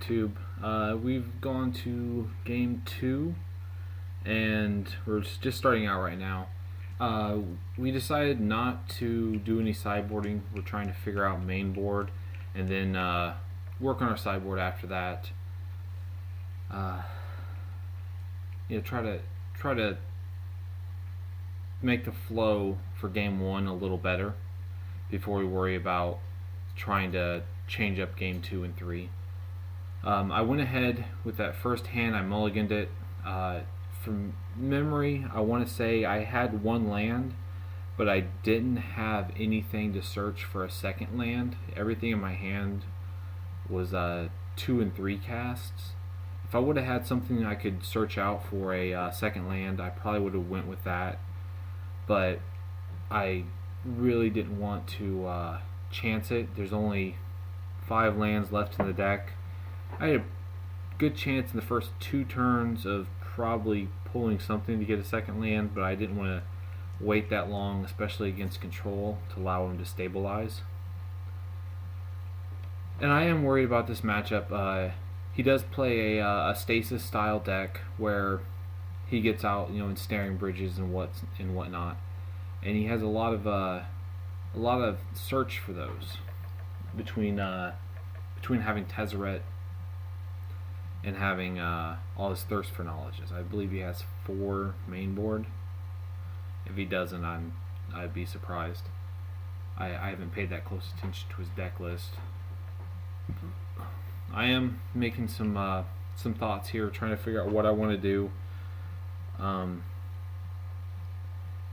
YouTube? We've gone to game 2, and we're just starting out right now. We decided not to do any sideboarding. We're trying to figure out main board, and then work on our sideboard after that. Try to make the flow for game 1 a little better before we worry about trying to change up game 2 and 3. I went ahead with that first hand. I mulliganed it. From memory, I want to say I had one land, but I didn't have anything to search for a second land. Everything in my hand was 2 and 3 casts. If I would have had something I could search out for a second land, I probably would have went with that. But I really didn't want to chance it. There's only 5 lands left in the deck. I had a good chance in the first 2 turns of probably pulling something to get a second land, but I didn't want to wait that long, especially against control, to allow him to stabilize. And I am worried about this matchup. He does play a stasis style deck where he gets out, ensnaring bridges and whatnot, and he has a lot of search for those between having Tezzeret and having all his thirst for knowledge. I believe he has 4 main board. If he doesn't, I'd be surprised. I haven't paid that close attention to his deck list. I am making some thoughts here, trying to figure out what I want to do.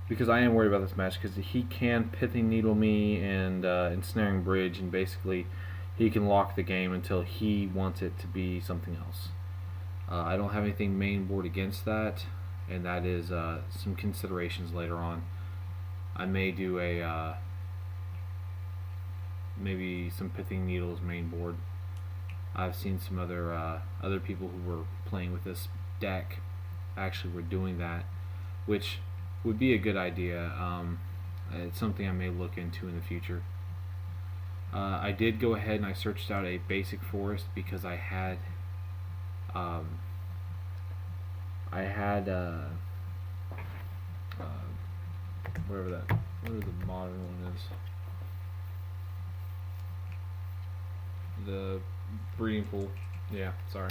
Because I am worried about this match, because he can Pithing Needle me and Ensnaring Bridge, and basically he can lock the game until he wants it to be something else. I don't have anything main board against that, and that is some considerations later on. I may do maybe some Pithing Needles main board. I've seen some other people who were playing with this deck actually were doing that, which would be a good idea. It's something I may look into in the future. I did go ahead and I searched out a basic forest because I had whatever the modern one is, the breeding pool. Yeah, sorry.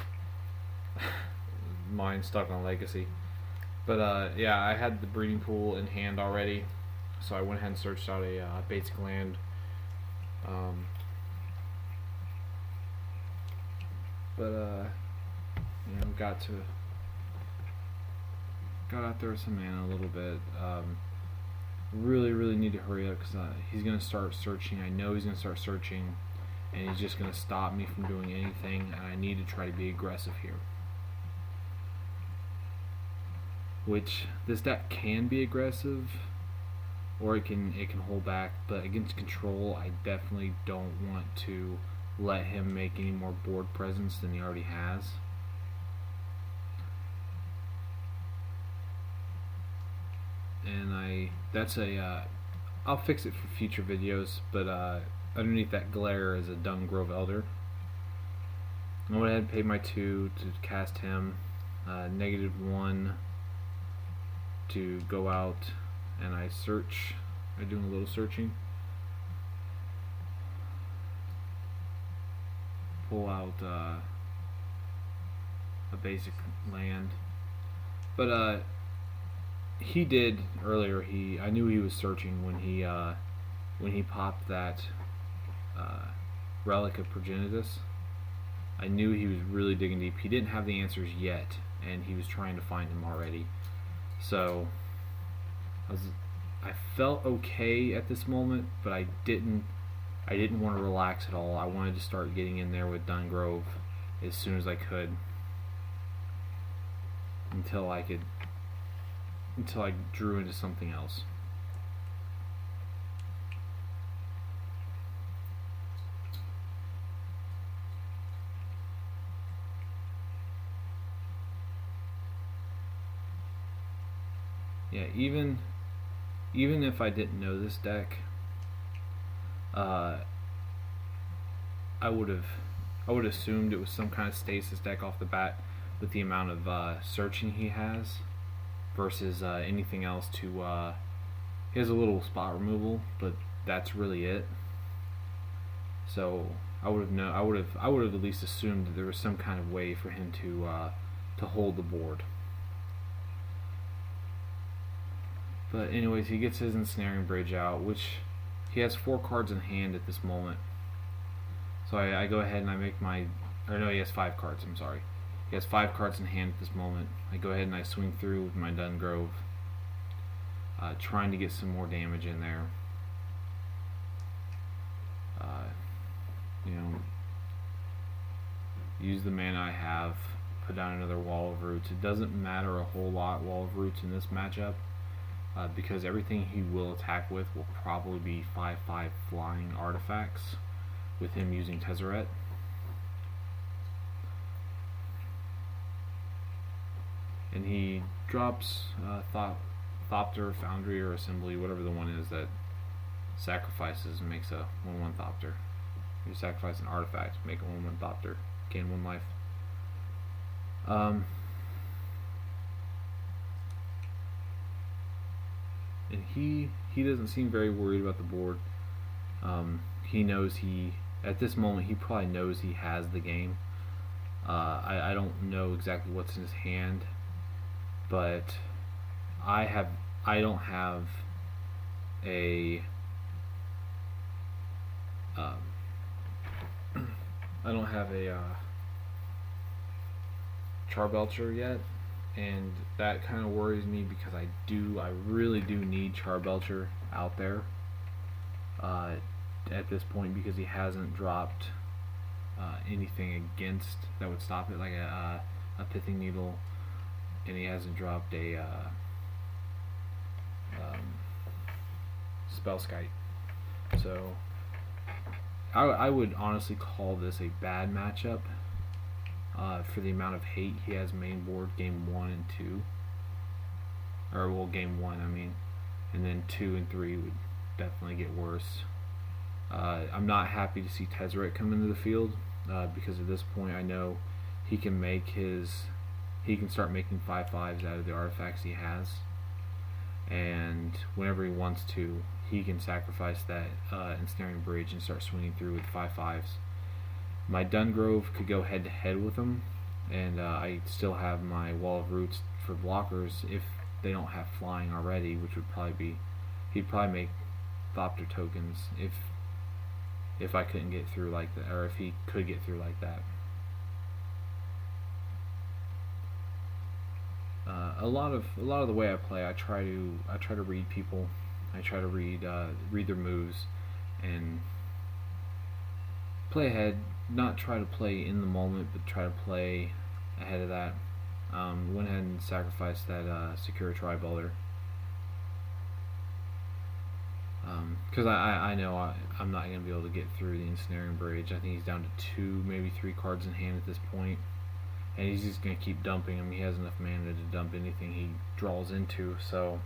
Mine stuck on Legacy. But yeah, I had the breeding pool in hand already, so I went ahead and searched out a basic land. Got out there with some mana a little bit. Really need to hurry up because he's gonna start searching. I know he's gonna start searching, and he's just gonna stop me from doing anything. And I need to try to be aggressive here. Which this deck can be aggressive, or it can hold back, but against control, I definitely don't want to let him make any more board presence than he already has. And I'll fix it for future videos, but underneath that glare is a Dungrove Elder. I went ahead and paid my 2 to cast him, -1 to go out, and I search. I'm doing a little searching. Pull out a basic land, but he did earlier. I knew he was searching when he popped that Relic of Progenitus. I knew he was really digging deep. He didn't have the answers yet, and he was trying to find them already. So I felt okay at this moment, but I didn't want to relax at all. I wanted to start getting in there with Dungrove as soon as I could, until I drew into something else. Yeah, even if I didn't know this deck, I would have I would have assumed it was some kind of stasis deck off the bat with the amount of searching he has versus anything else to. He has a little spot removal, but that's really it. So I would have at least assumed that there was some kind of way for him to hold the board. But anyways, he gets his ensnaring bridge out, which he has 4 cards in hand at this moment. So I go ahead and I make my, or no, he has 5 cards. I'm sorry. He has 5 cards in hand at this moment. I go ahead and I swing through with my Dungrove, trying to get some more damage in there. Use the mana I have, put down another Wall of Roots. It doesn't matter a whole lot, Wall of Roots in this matchup, because everything he will attack with will probably be 5/5 flying artifacts with him using Tezzeret. And he drops Thopter, Foundry, or Assembly, whatever the one is that sacrifices and makes a 1/1 Thopter. You sacrifice an artifact, make a 1/1 Thopter, gain 1 life. And he doesn't seem very worried about the board. He knows at this moment he probably knows he has the game. I don't know exactly what's in his hand, but I don't have a Belcher yet, and that kind of worries me because I really do need Belcher out there at this point, because he hasn't dropped anything against that would stop it, like a Pithing Needle, and he hasn't dropped a Spellskite. So I would honestly call this a bad matchup for the amount of hate he has main board game 1 and 2. Or, well, game 1, I mean. And then 2 and 3 would definitely get worse. I'm not happy to see Tezzeret come into the field, because at this point I know he can start making 5/5s out of the artifacts he has. And whenever he wants to, he can sacrifice that Ensnaring Bridge and start swinging through with 5/5s. My Dungrove could go head to head with him, and I still have my Wall of Roots for blockers if they don't have flying already, which would probably be, he'd probably make Thopter tokens if I couldn't get through like that, or if he could get through like that. A lot of the way I play, I try to read people. I try to read their moves and play ahead. Not try to play in the moment, but try to play ahead of that. Went ahead and sacrificed that Secure Tri-Bolter. Because I know I'm not going to be able to get through the Ensnaring Bridge. I think he's down to 2, maybe 3 cards in hand at this point. And he's just going to keep dumping him. He has enough mana to dump anything he draws into, so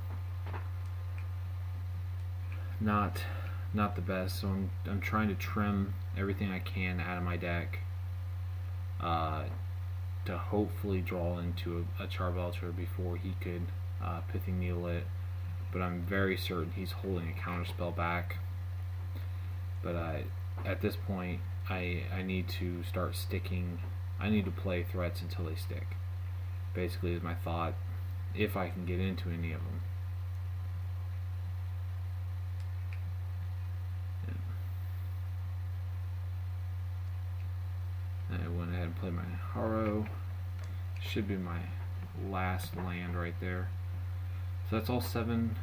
not the best. So I'm trying to trim everything I can out of my deck to hopefully draw into a Charbelcher before he could Pithing Needle it. But I'm very certain he's holding a counterspell back. But at this point, I need to start sticking. I need to play threats until they stick, basically, is my thought, if I can get into any of them. Yeah. I went ahead and played my Harrow. Should be my last land right there. So that's all 7.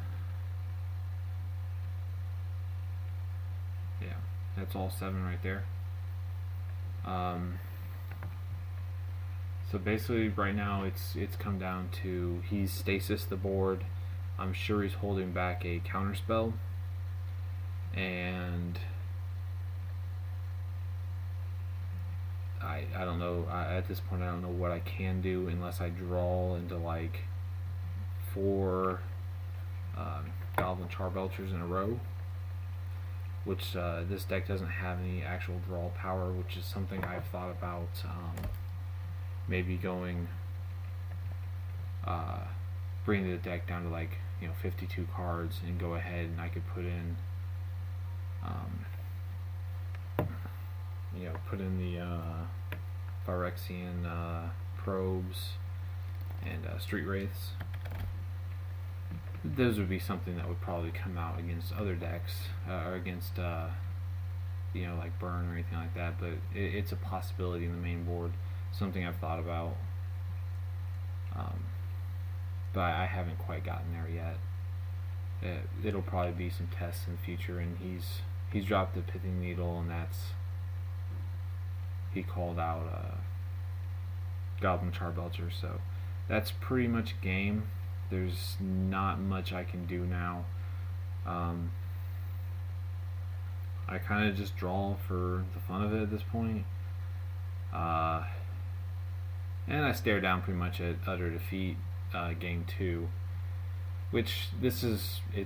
Yeah, that's all 7 right there. So basically right now it's come down to he's stasis the board. I'm sure he's holding back a counterspell, and I don't know, at this point I don't know what I can do unless I draw into like 4 Goblin Charbelchers in a row. which this deck doesn't have any actual draw power, which is something I've thought about maybe going bringing the deck down to like 52 cards and go ahead and I could put in the Phyrexian probes and Street Wraiths. Those would be something that would probably come out against other decks or against like Burn or anything like that, but it's a possibility in the main board, something I've thought about, but I haven't quite gotten there yet. It'll probably be some tests in the future, and he's dropped the Pithing Needle, and he called out Goblin Char Belcher, so that's pretty much game. There's not much I can do now. I kind of just draw for the fun of it at this point. And I stare down pretty much at utter defeat game 2, which this is a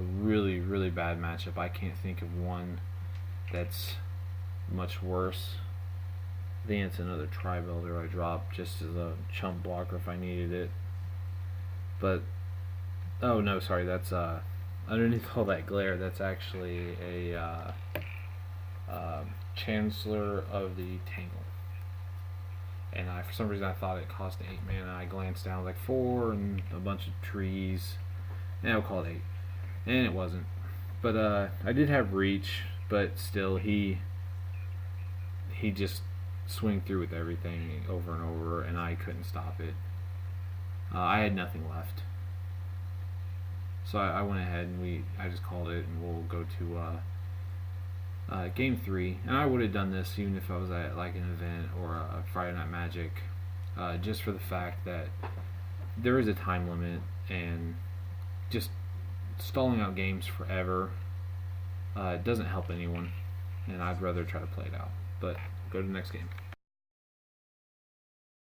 really, really bad matchup. I can't think of one that's much worse. I think it's another Tri-Builder I dropped just as a chump blocker if I needed it. But oh no, sorry, that's underneath all that glare, that's actually a Chancellor of the Tangle. And for some reason I thought it cost 8 mana. I glanced down, like 4 and a bunch of trees, and I'll call it 8. And it wasn't. But I did have reach, but still he just swing through with everything over and over, and I couldn't stop it. I had nothing left. So I went ahead and I just called it, and we'll go to game 3. And I would have done this even if I was at like an event or a Friday Night Magic, just for the fact that there is a time limit, and just stalling out games forever doesn't help anyone, and I'd rather try to play it out. But go to the next game.